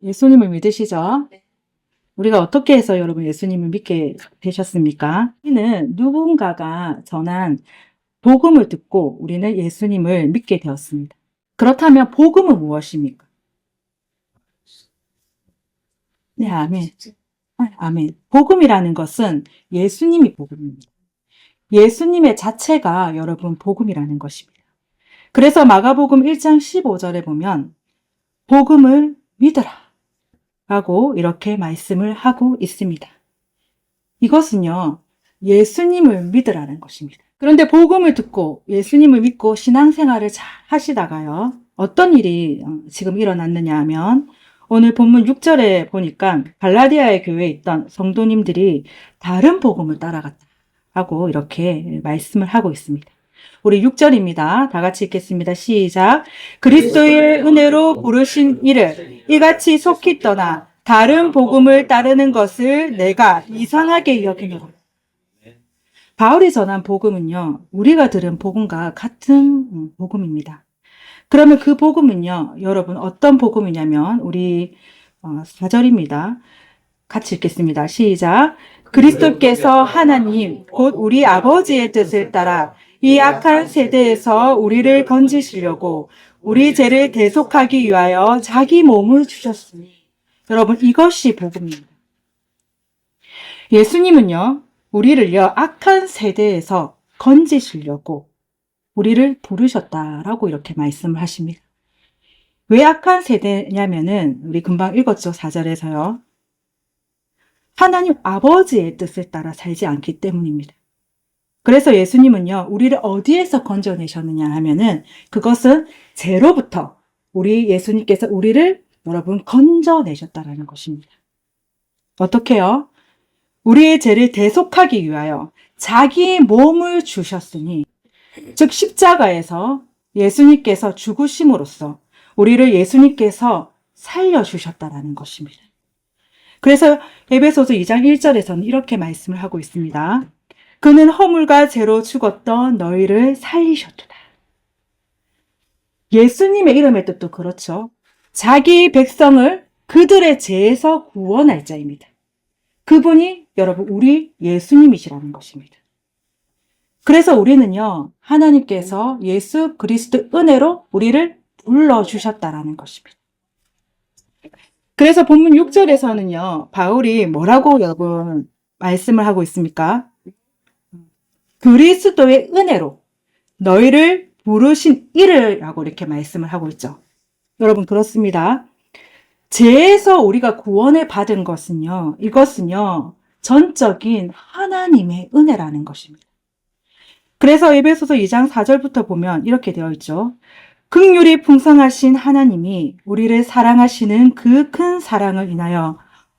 예수님을 믿으시죠? 우리가 어떻게 해서 여러분 예수님을 믿게 되셨습니까? 우리는 누군가가 전한 복음을 듣고 우리는 예수님을 믿게 되었습니다. 그렇다면 복음은 무엇입니까? 네, 아멘. 아멘. 복음이라는 것은 예수님이 복음입니다. 예수님의 자체가 여러분 복음이라는 것입니다. 그래서 마가복음 1장 15절에 보면 복음을 믿으라 라고 이렇게 말씀을 하고 있습니다. 이것은요, 예수님을 믿으라는 것입니다. 그런데 복음을 듣고 예수님을 믿고 신앙생활을 잘 하시다가요, 어떤 일이 지금 일어났느냐 하면 오늘 본문 6절에 보니까 갈라디아의 교회에 있던 성도님들이 다른 복음을 따라갔다고 이렇게 말씀을 하고 있습니다. 우리 6절입니다. 다 같이 읽겠습니다. 시작. 그리스도의 은혜로 부르신 이를 이같이 속히 떠나 다른 복음을 따르는 것을 내가 이상하게 여기노라. 바울이 전한 복음은요, 우리가 들은 복음과 같은 복음입니다. 그러면 그 복음은요, 여러분 어떤 복음이냐면 우리 4절입니다. 같이 읽겠습니다. 시작. 그리스도께서 하나님 곧 우리 아버지의 뜻을 따라 이 악한 세대에서 우리를 건지시려고 우리 죄를 대속하기 위하여 자기 몸을 주셨으니. 여러분 이것이 복음입니다. 예수님은요, 우리를요 악한 세대에서 건지시려고 우리를 부르셨다라고 이렇게 말씀을 하십니다. 왜 악한 세대냐면은 우리 금방 읽었죠. 4절에서요. 하나님 아버지의 뜻을 따라 살지 않기 때문입니다. 그래서 예수님은요, 우리를 어디에서 건져내셨느냐 하면은 그것은 죄로부터 우리 예수님께서 우리를 여러분 건져내셨다라는 것입니다. 어떻게요? 우리의 죄를 대속하기 위하여 자기 몸을 주셨으니, 즉 십자가에서 예수님께서 죽으심으로써 우리를 예수님께서 살려주셨다라는 것입니다. 그래서 에베소서 2장 1절에서는 이렇게 말씀을 하고 있습니다. 그는 허물과 죄로 죽었던 너희를 살리셨도다. 예수님의 이름의 뜻도 그렇죠. 자기 백성을 그들의 죄에서 구원할 자입니다. 그분이 여러분 우리 예수님이시라는 것입니다. 그래서 우리는요, 하나님께서 예수 그리스도 은혜로 우리를 불러주셨다라는 것입니다. 그래서 본문 6절에서는요, 바울이 뭐라고 여러분 말씀을 하고 있습니까? 그리스도의 은혜로 너희를 부르신 이라고 이렇게 말씀을 하고 있죠. 여러분 그렇습니다. 죄에서 우리가 구원을 받은 것은요, 이것은요, 전적인 하나님의 은혜라는 것입니다. 그래서 에베소서 2장 4절부터 보면 이렇게 되어 있죠. 긍휼이 풍성하신 하나님이 우리를 사랑하시는 그 큰 사랑을 인하여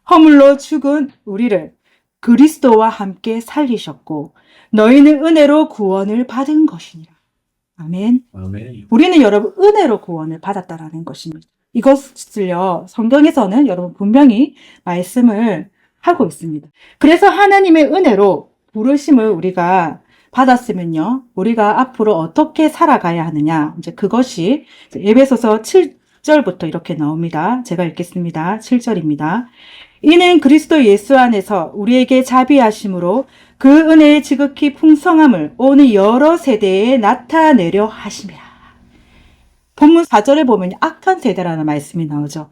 허물로 죽은 우리를 그리스도와 함께 살리셨고 너희는 은혜로 구원을 받은 것이니라. 아멘. 아멘. 우리는 여러분 은혜로 구원을 받았다라는 것입니다. 이것을요, 성경에서는 여러분 분명히 말씀을 하고 있습니다. 그래서 하나님의 은혜로 부르심을 우리가 받았으면요, 우리가 앞으로 어떻게 살아가야 하느냐, 이제 그것이 에베소서 7절부터 이렇게 나옵니다. 제가 읽겠습니다. 7절입니다. 이는 그리스도 예수 안에서 우리에게 자비하심으로 그 은혜의 지극히 풍성함을 오늘 여러 세대에 나타내려 하심이라. 본문 4절에 보면 악한 세대라는 말씀이 나오죠.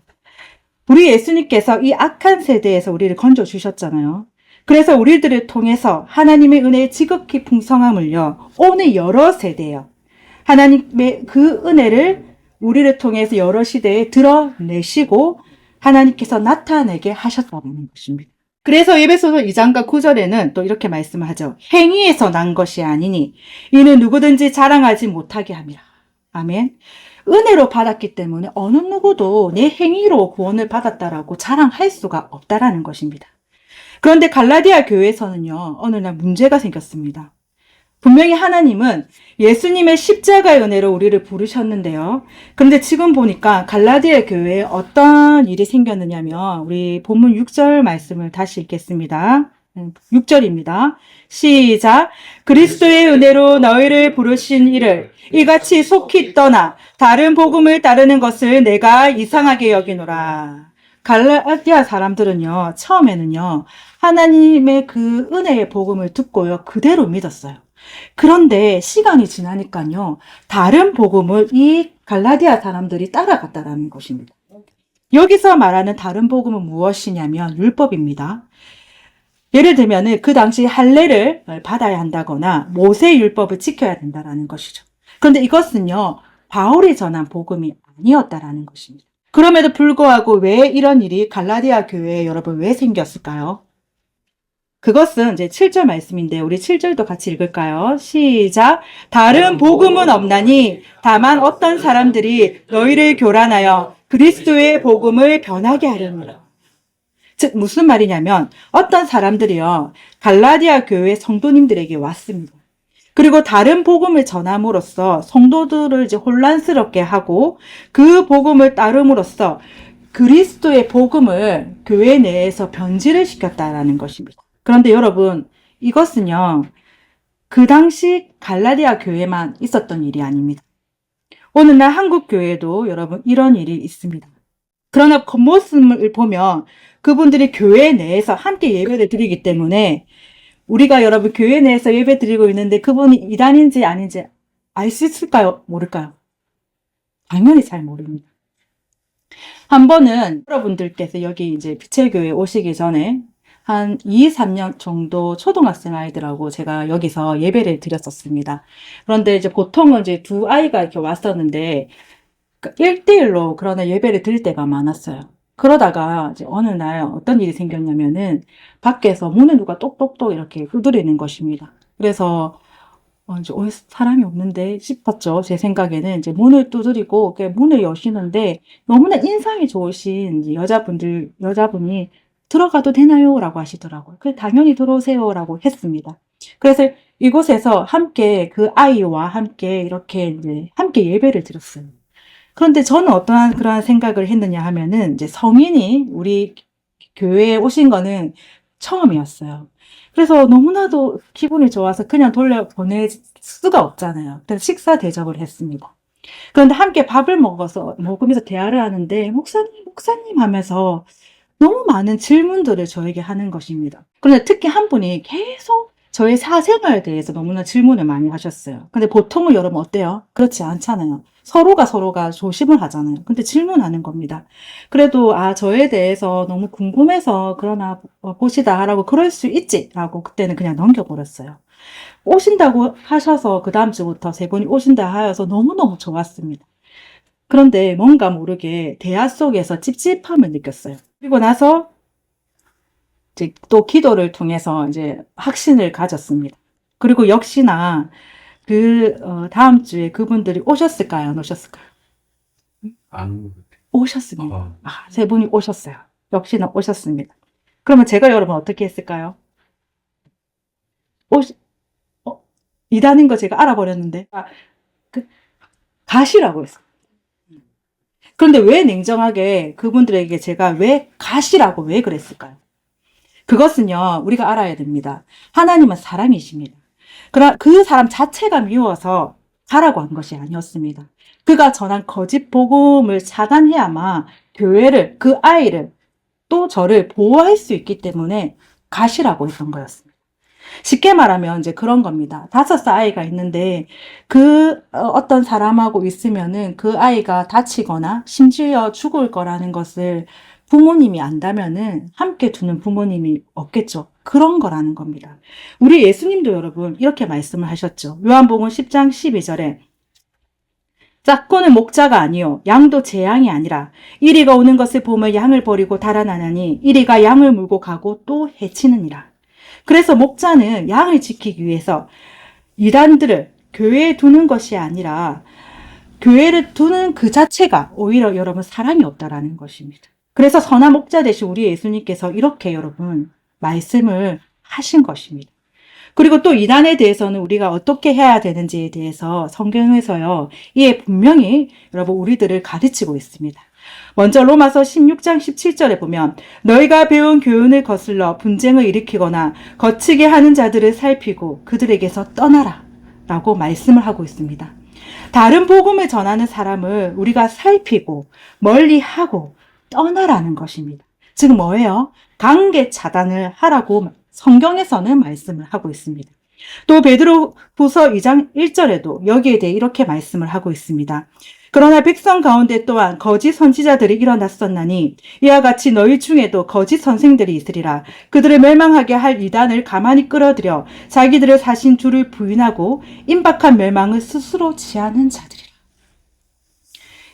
우리 예수님께서 이 악한 세대에서 우리를 건져주셨잖아요. 그래서 우리들을 통해서 하나님의 은혜의 지극히 풍성함을요, 오늘 여러 세대요, 하나님의 그 은혜를 우리를 통해서 여러 시대에 드러내시고 하나님께서 나타내게 하셨다는 것입니다. 그래서 에베소서 2장과 9절에는 또 이렇게 말씀을 하죠. 행위에서 난 것이 아니니 이는 누구든지 자랑하지 못하게 함이라. 아멘. 은혜로 받았기 때문에 어느 누구도 내 행위로 구원을 받았다라고 자랑할 수가 없다라는 것입니다. 그런데 갈라디아 교회에서는요, 어느 날 문제가 생겼습니다. 분명히 하나님은 예수님의 십자가의 은혜로 우리를 부르셨는데요. 그런데 지금 보니까 갈라디아 교회에 어떤 일이 생겼느냐면 우리 본문 6절 말씀을 다시 읽겠습니다. 6절입니다. 시작. 그리스도의 은혜로 너희를 부르신 이를 이같이 속히 떠나 다른 복음을 따르는 것을 내가 이상하게 여기노라. 갈라디아 사람들은요, 처음에는요, 하나님의 그 은혜의 복음을 듣고요, 그대로 믿었어요. 그런데 시간이 지나니까요, 다른 복음을 이 갈라디아 사람들이 따라갔다라는 것입니다. 여기서 말하는 다른 복음은 무엇이냐면 율법입니다. 예를 들면 그 당시 할례를 받아야 한다거나 모세 율법을 지켜야 된다라는 것이죠. 그런데 이것은요, 바울이 전한 복음이 아니었다라는 것입니다. 그럼에도 불구하고 왜 이런 일이 갈라디아 교회에 여러분 왜 생겼을까요? 그것은 이제 7절 말씀인데 우리 7절도 같이 읽을까요? 시작. 다른 복음은 없나니 다만 어떤 사람들이 너희를 교란하여 그리스도의 복음을 변하게 하려느라. 즉 무슨 말이냐면 어떤 사람들이요 갈라디아 교회 성도님들에게 왔습니다. 그리고 다른 복음을 전함으로써 성도들을 이제 혼란스럽게 하고 그 복음을 따름으로써 그리스도의 복음을 교회 내에서 변질을 시켰다라는 것입니다. 그런데 여러분 이것은요 그 당시 갈라디아 교회만 있었던 일이 아닙니다. 오늘날 한국 교회도 여러분 이런 일이 있습니다. 그러나 겉모습을 보면 그분들이 교회 내에서 함께 예배를 드리기 때문에 우리가 여러분 교회 내에서 예배 드리고 있는데 그분이 이단인지 아닌지 알 수 있을까요? 모를까요? 당연히 잘 모릅니다. 한 번은 여러분들께서 여기 이제 빛의 교회 오시기 전에 한 2, 3년 정도 초등학생 아이들하고 제가 여기서 예배를 드렸었습니다. 그런데 이제 보통은 이제 두 아이가 이렇게 왔었는데 1대1로 그러나 예배를 드릴 때가 많았어요. 그러다가 이제 어느 날 어떤 일이 생겼냐면은 밖에서 문을 누가 똑똑똑 이렇게 두드리는 것입니다. 그래서 이제 사람이 없는데 싶었죠. 제 생각에는 이제 문을 두드리고 문을 여시는데 너무나 인상이 좋으신 여자분이 들어가도 되나요? 라고 하시더라고요. 그래 당연히 들어오세요 라고 했습니다. 그래서 이곳에서 함께 그 아이와 함께 이렇게 이제 함께 예배를 드렸어요. 그런데 저는 어떠한 그러한 생각을 했느냐 하면은 이제 성인이 우리 교회에 오신 거는 처음이었어요. 그래서 너무나도 기분이 좋아서 그냥 돌려보낼 수가 없잖아요. 그래서 식사 대접을 했습니다. 그런데 함께 밥을 먹으면서 대화를 하는데 목사님 하면서 너무 많은 질문들을 저에게 하는 것입니다. 그런데 특히 한 분이 계속 저의 사생활에 대해서 너무나 질문을 많이 하셨어요. 근데 보통은 여러분 어때요? 그렇지 않잖아요. 서로가 조심을 하잖아요. 근데 질문하는 겁니다. 그래도 저에 대해서 너무 궁금해서 그러나 보시다 하라고 그럴 수 있지 라고 그때는 그냥 넘겨버렸어요. 오신다고 하셔서 그 다음 주부터 세 분이 오신다 하여서 너무너무 좋았습니다. 그런데 뭔가 모르게 대화 속에서 찝찝함을 느꼈어요. 그리고 나서 이제 또 기도를 통해서 이제 확신을 가졌습니다. 그리고 역시나 다음 주에 그분들이 오셨을까요? 안 오셨을까요? 오셨습니다. 세 분이 오셨어요. 역시나 오셨습니다. 그러면 제가 여러분 어떻게 했을까요? 이다는 거 제가 알아버렸는데, 가시라고 했어요. 그런데 왜 냉정하게 그분들에게 제가 왜 가시라고 왜 그랬을까요? 그것은요, 우리가 알아야 됩니다. 하나님은 사랑이십니다. 그러나 그 사람 자체가 미워서 가라고 한 것이 아니었습니다. 그가 전한 거짓 복음을 차단해야만 교회를, 그 아이를, 또 저를 보호할 수 있기 때문에 가시라고 했던 거였습니다. 쉽게 말하면 이제 그런 겁니다. 5살 아이가 있는데 어떤 사람하고 있으면은 그 아이가 다치거나 심지어 죽을 거라는 것을 부모님이 안다면은 함께 두는 부모님이 없겠죠. 그런 거라는 겁니다. 우리 예수님도 여러분 이렇게 말씀을 하셨죠. 요한복음 10장 12절에 짝고는 목자가 아니요 양도 제 양이 아니라 이리가 오는 것을 보며 양을 버리고 달아나나니 이리가 양을 물고 가고 또 해치느니라. 그래서 목자는 양을 지키기 위해서 이단들을 교회에 두는 것이 아니라 교회를 두는 그 자체가 오히려 여러분 사랑이 없다라는 것입니다. 그래서 선한 목자 대신 우리 예수님께서 이렇게 여러분 말씀을 하신 것입니다. 그리고 또 이단에 대해서는 우리가 어떻게 해야 되는지에 대해서 성경에서요, 이에 분명히 여러분 우리들을 가르치고 있습니다. 먼저 로마서 16장 17절에 보면 너희가 배운 교훈을 거슬러 분쟁을 일으키거나 거치게 하는 자들을 살피고 그들에게서 떠나라 라고 말씀을 하고 있습니다. 다른 복음을 전하는 사람을 우리가 살피고 멀리하고 떠나라는 것입니다. 지금 뭐예요? 관계 차단을 하라고 성경에서는 말씀을 하고 있습니다. 또 베드로후서 2장 1절에도 여기에 대해 이렇게 말씀을 하고 있습니다. 그러나 백성 가운데 또한 거짓 선지자들이 일어났었나니 이와 같이 너희 중에도 거짓 선생들이 있으리라. 그들을 멸망하게 할 이단을 가만히 끌어들여 자기들의 사신 주를 부인하고 임박한 멸망을 스스로 지하는 자들이라.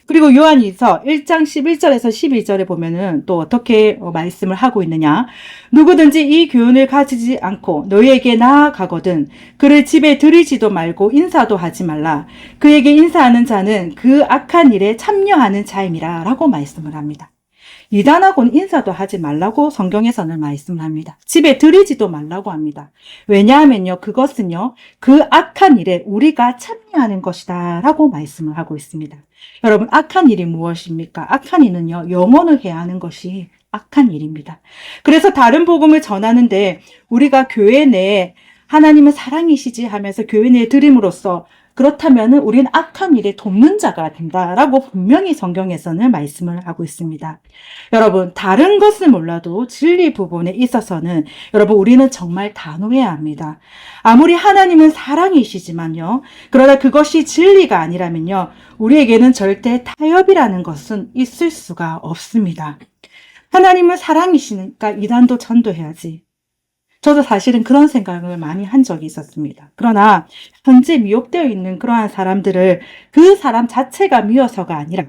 그리고 요한일서 1장 11절에서 12절에 보면은 또 어떻게 말씀을 하고 있느냐. 누구든지 이 교훈을 가지지 않고 너희에게 나아가거든 그를 집에 들이지도 말고 인사도 하지 말라. 그에게 인사하는 자는 그 악한 일에 참여하는 자임이라 라고 말씀을 합니다. 이단하고는 인사도 하지 말라고 성경에서는 말씀을 합니다. 집에 들이지도 말라고 합니다. 왜냐하면요, 그것은요, 그 악한 일에 우리가 참여하는 것이다 라고 말씀을 하고 있습니다. 여러분, 악한 일이 무엇입니까? 악한 일은요, 영혼을 해야 하는 것이 악한 일입니다. 그래서 다른 복음을 전하는데 우리가 교회 내에 하나님은 사랑이시지 하면서 교회 내에 드림으로써 그렇다면 우리는 악한 일에 돕는 자가 된다라고 분명히 성경에서는 말씀을 하고 있습니다. 여러분, 다른 것을 몰라도 진리 부분에 있어서는 여러분 우리는 정말 단호해야 합니다. 아무리 하나님은 사랑이시지만요. 그러나 그것이 진리가 아니라면요. 우리에게는 절대 타협이라는 것은 있을 수가 없습니다. 하나님은 사랑이시니까 이단도 전도해야지. 저도 사실은 그런 생각을 많이 한 적이 있었습니다. 그러나 현재 미혹되어 있는 그러한 사람들을 그 사람 자체가 미워서가 아니라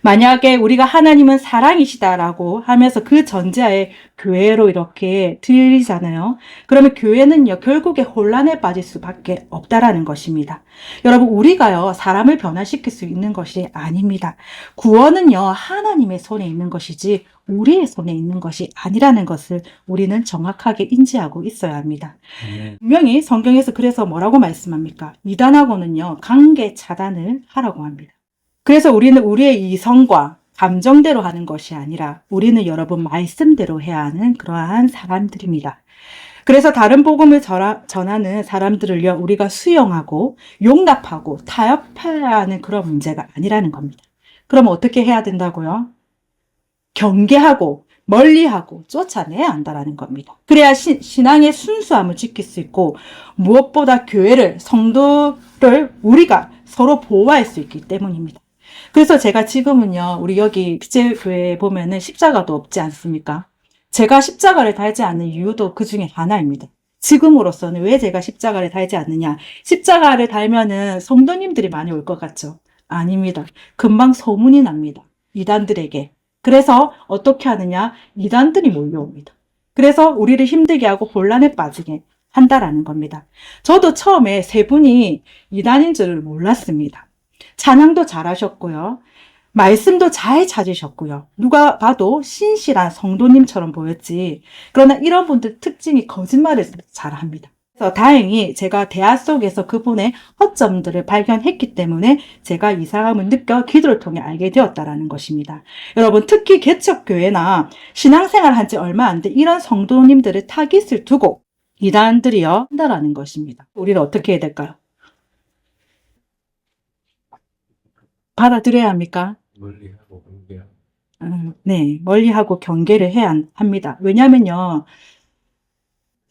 만약에 우리가 하나님은 사랑이시다라고 하면서 그 전제하에 교회로 이렇게 들리잖아요. 그러면 교회는요, 결국에 혼란에 빠질 수밖에 없다라는 것입니다. 여러분, 우리가요, 사람을 변화시킬 수 있는 것이 아닙니다. 구원은요, 하나님의 손에 있는 것이지 우리의 손에 있는 것이 아니라는 것을 우리는 정확하게 인지하고 있어야 합니다. 분명히 성경에서 그래서 뭐라고 말씀합니까? 이단하고는요, 관계 차단을 하라고 합니다. 그래서 우리는 우리의 이성과 감정대로 하는 것이 아니라 우리는 여러분 말씀대로 해야 하는 그러한 사람들입니다. 그래서 다른 복음을 전하는 사람들을요, 우리가 수용하고 용납하고 타협해야 하는 그런 문제가 아니라는 겁니다. 그럼 어떻게 해야 된다고요? 경계하고 멀리하고 쫓아내야 한다는 겁니다. 그래야 신앙의 순수함을 지킬 수 있고 무엇보다 교회를, 성도를 우리가 서로 보호할 수 있기 때문입니다. 그래서 제가 지금은요, 우리 여기 빛의교회에 보면은 십자가도 없지 않습니까? 제가 십자가를 달지 않는 이유도 그 중에 하나입니다. 지금으로서는 왜 제가 십자가를 달지 않느냐? 십자가를 달면은 성도님들이 많이 올 것 같죠? 아닙니다. 금방 소문이 납니다. 이단들에게. 그래서 어떻게 하느냐? 이단들이 몰려옵니다. 그래서 우리를 힘들게 하고 혼란에 빠지게 한다라는 겁니다. 저도 처음에 세 분이 이단인 줄을 몰랐습니다. 찬양도 잘하셨고요. 말씀도 잘 찾으셨고요. 누가 봐도 신실한 성도님처럼 보였지. 그러나 이런 분들 특징이 거짓말을 잘합니다. 그래서 다행히 제가 대화 속에서 그분의 허점들을 발견했기 때문에 제가 이상함을 느껴 기도를 통해 알게 되었다는 것입니다. 여러분, 특히 개척교회나 신앙생활 한 지 얼마 안 돼 이런 성도님들을 타깃을 두고 이단들이요 한다라는 것입니다. 우리는 어떻게 해야 될까요? 받아들여야 합니까? 멀리하고 경계하고. 네, 멀리하고 경계를 해야 합니다. 왜냐면요,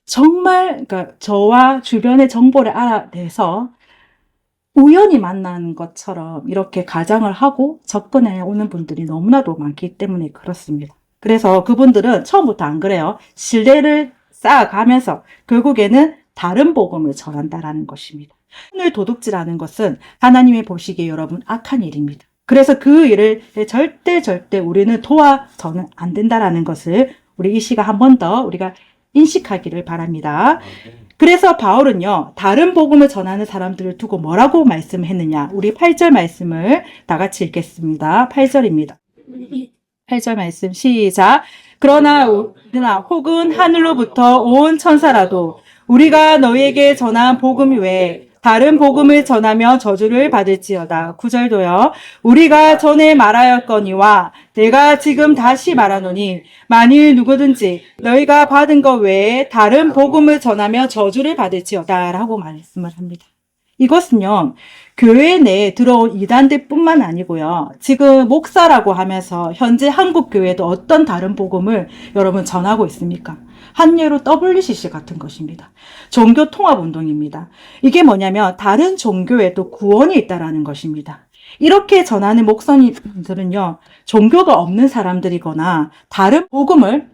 정말, 그러니까 저와 주변의 정보를 알아내서 우연히 만난 것처럼 이렇게 가장을 하고 접근해 오는 분들이 너무나도 많기 때문에 그렇습니다. 그래서 그분들은 처음부터 안 그래요. 신뢰를 쌓아가면서 결국에는 다른 복음을 전한다라는 것입니다. 오늘 도둑질하는 것은 하나님이 보시기에 여러분 악한 일입니다. 그래서 그 일을 절대 우리는 도와서는 안 된다라는 것을 우리 이 시간 한 번 더 우리가 인식하기를 바랍니다. 그래서 바울은요, 다른 복음을 전하는 사람들을 두고 뭐라고 말씀했느냐? 우리 8절 말씀을 다 같이 읽겠습니다. 8절입니다. 8절 말씀 시작. 그러나 혹은 하늘로부터 온 천사라도 우리가 너희에게 전한 복음 외에 다른 복음을 전하며 저주를 받을지어다. 9절도요. 우리가 전에 말하였거니와 내가 지금 다시 말하노니 만일 누구든지 너희가 받은 것 외에 다른 복음을 전하며 저주를 받을지어다 라고 말씀을 합니다. 이것은요, 교회 내에 들어온 이단들 뿐만 아니고요. 지금 목사라고 하면서 현재 한국 교회도 어떤 다른 복음을 여러분 전하고 있습니까? 한 예로 WCC 같은 것입니다. 종교 통합 운동입니다. 이게 뭐냐면 다른 종교에도 구원이 있다라는 것입니다. 이렇게 전하는 목사님들은요, 종교가 없는 사람들이거나 다른 복음을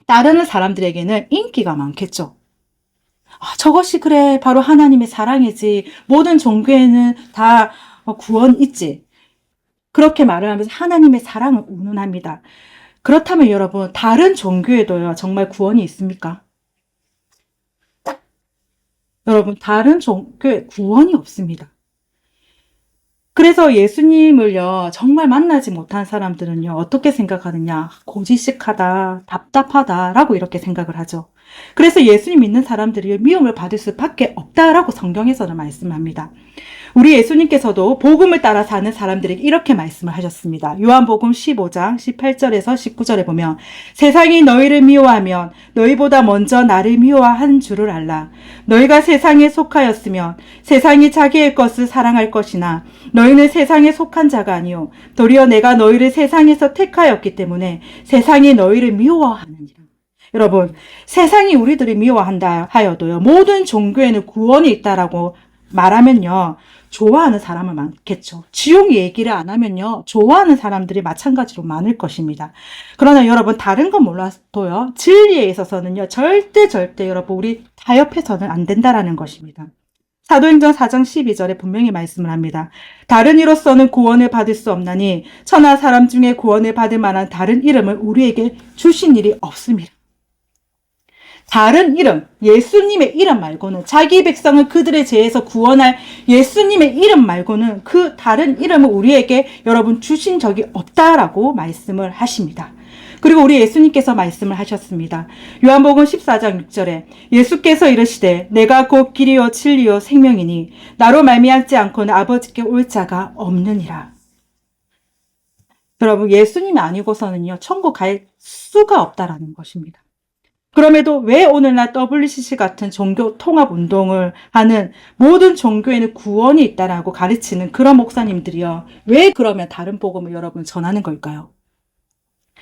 따르는 사람들에게는 인기가 많겠죠. 아, 저것이 그래 바로 하나님의 사랑이지. 모든 종교에는 다 구원 있지. 그렇게 말을 하면서 하나님의 사랑을 운운합니다. 그렇다면 여러분, 다른 종교에도요, 정말 구원이 있습니까? 여러분, 다른 종교에 구원이 없습니다. 그래서 예수님을요, 정말 만나지 못한 사람들은요, 어떻게 생각하느냐? 고지식하다, 답답하다라고 이렇게 생각을 하죠. 그래서 예수님 믿는 사람들이 미움을 받을 수밖에 없다라고 성경에서는 말씀합니다. 우리 예수님께서도 복음을 따라 사는 사람들에게 이렇게 말씀을 하셨습니다. 요한복음 15장 18절에서 19절에 보면 세상이 너희를 미워하면 너희보다 먼저 나를 미워한 줄을 알라. 너희가 세상에 속하였으면 세상이 자기의 것을 사랑할 것이나 너희는 세상에 속한 자가 아니요 도리어 내가 너희를 세상에서 택하였기 때문에 세상이 너희를 미워하느니라. 여러분, 세상이 우리들이 미워한다 하여도요, 모든 종교에는 구원이 있다라고 말하면요, 좋아하는 사람은 많겠죠. 지옥 얘기를 안 하면요, 좋아하는 사람들이 마찬가지로 많을 것입니다. 그러나 여러분, 다른 건 몰라도요, 진리에 있어서는요, 절대 여러분, 우리 타협해서는 안 된다라는 것입니다. 사도행전 4장 12절에 분명히 말씀을 합니다. 다른 이로서는 구원을 받을 수 없나니 천하 사람 중에 구원을 받을 만한 다른 이름을 우리에게 주신 일이 없습니다. 다른 이름, 예수님의 이름 말고는, 자기 백성을 그들의 죄에서 구원할 예수님의 이름 말고는 그 다른 이름을 우리에게 여러분 주신 적이 없다라고 말씀을 하십니다. 그리고 우리 예수님께서 말씀을 하셨습니다. 요한복음 14장 6절에 예수께서 이르시되 내가 곧 길이요 진리요 생명이니 나로 말미암지 않고는 아버지께 올 자가 없느니라. 여러분, 예수님이 아니고서는요, 천국 갈 수가 없다라는 것입니다. 그럼에도 왜 오늘날 WCC 같은 종교 통합 운동을 하는 모든 종교에는 구원이 있다라고 가르치는 그런 목사님들이요, 왜 그러면 다른 복음을 여러분 전하는 걸까요?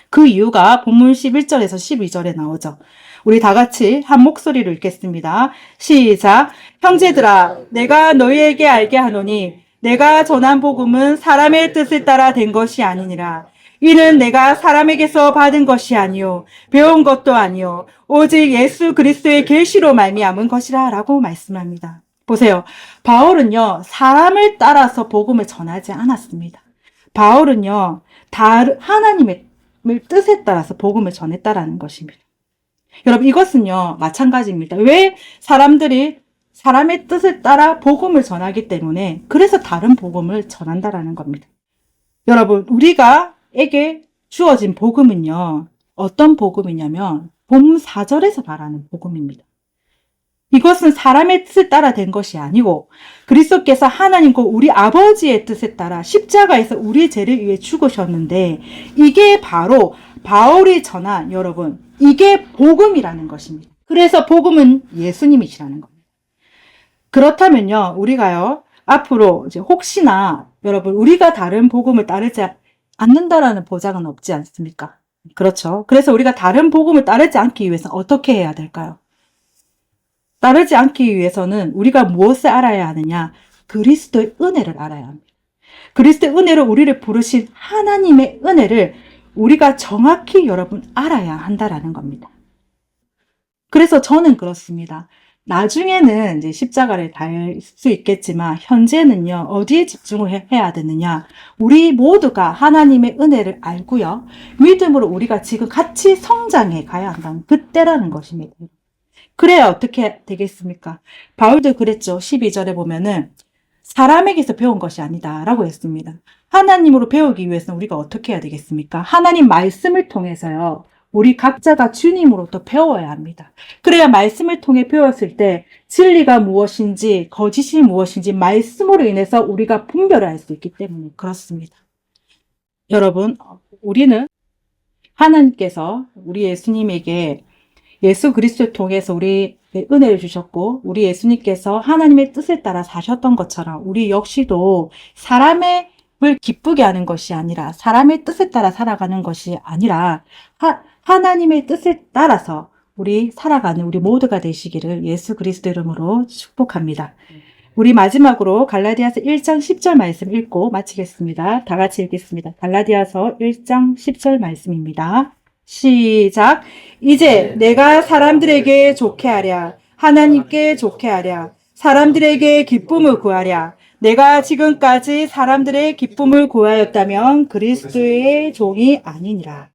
그 이유가 본문 11절에서 12절에 나오죠. 우리 다 같이 한 목소리로 읽겠습니다. 시작. 형제들아, 내가 너희에게 알게 하노니 내가 전한 복음은 사람의 뜻을 따라 된 것이 아니니라. 이는 내가 사람에게서 받은 것이 아니요 배운 것도 아니요 오직 예수 그리스도의 계시로 말미암은 것이라 라고 말씀합니다. 보세요. 바울은요, 사람을 따라서 복음을 전하지 않았습니다. 바울은요, 하나님의 뜻에 따라서 복음을 전했다라는 것입니다. 여러분, 이것은요, 마찬가지입니다. 왜 사람들이 사람의 뜻을 따라 복음을 전하기 때문에, 그래서 다른 복음을 전한다라는 겁니다. 여러분, 우리가에게 주어진 복음은요, 어떤 복음이냐면 본문 4절에서 말하는 복음입니다. 이것은 사람의 뜻을 따라 된 것이 아니고 그리스도께서 하나님과 우리 아버지의 뜻에 따라 십자가에서 우리의 죄를 위해 죽으셨는데, 이게 바로 바울이 전한, 여러분, 이게 복음이라는 것입니다. 그래서 복음은 예수님이시라는 겁니다. 그렇다면요, 우리가요, 앞으로 이제 혹시나 여러분, 우리가 다른 복음을 따르지 않는다라는 보장은 없지 않습니까? 그렇죠. 그래서 우리가 다른 복음을 따르지 않기 위해서 어떻게 해야 될까요? 따르지 않기 위해서는 우리가 무엇을 알아야 하느냐? 그리스도의 은혜를 알아야 합니다. 그리스도의 은혜로 우리를 부르신 하나님의 은혜를 우리가 정확히 여러분 알아야 한다라는 겁니다. 그래서 저는 그렇습니다. 나중에는 이제 십자가를 달 수 있겠지만 현재는요, 어디에 집중을 해야 되느냐? 우리 모두가 하나님의 은혜를 알고요, 믿음으로 우리가 지금 같이 성장해 가야 한다는 그때라는 것입니다. 그래야 어떻게 되겠습니까? 바울도 그랬죠. 12절에 보면은 사람에게서 배운 것이 아니다 라고 했습니다. 하나님으로 배우기 위해서는 우리가 어떻게 해야 되겠습니까? 하나님 말씀을 통해서요, 우리 각자가 주님으로부터 배워야 합니다. 그래야 말씀을 통해 배웠을 때 진리가 무엇인지 거짓이 무엇인지 말씀으로 인해서 우리가 분별을 할 수 있기 때문에 그렇습니다. 여러분, 우리는 하나님께서 우리 예수님에게 예수 그리스도를 통해서 우리 은혜를 주셨고 우리 예수님께서 하나님의 뜻을 따라 사셨던 것처럼 우리 역시도 사람을 기쁘게 하는 것이 아니라 사람의 뜻을 따라 살아가는 것이 아니라 하나님의 뜻을 따라서 우리 살아가는 우리 모두가 되시기를 예수 그리스도 이름으로 축복합니다. 우리 마지막으로 갈라디아서 1장 10절 말씀 읽고 마치겠습니다. 다 같이 읽겠습니다. 갈라디아서 1장 10절 말씀입니다. 시작. 이제 내가 사람들에게 좋게 하랴, 하나님께 좋게 하랴, 사람들에게 기쁨을 구하랴. 내가 지금까지 사람들의 기쁨을 구하였다면 그리스도의 종이 아니니라.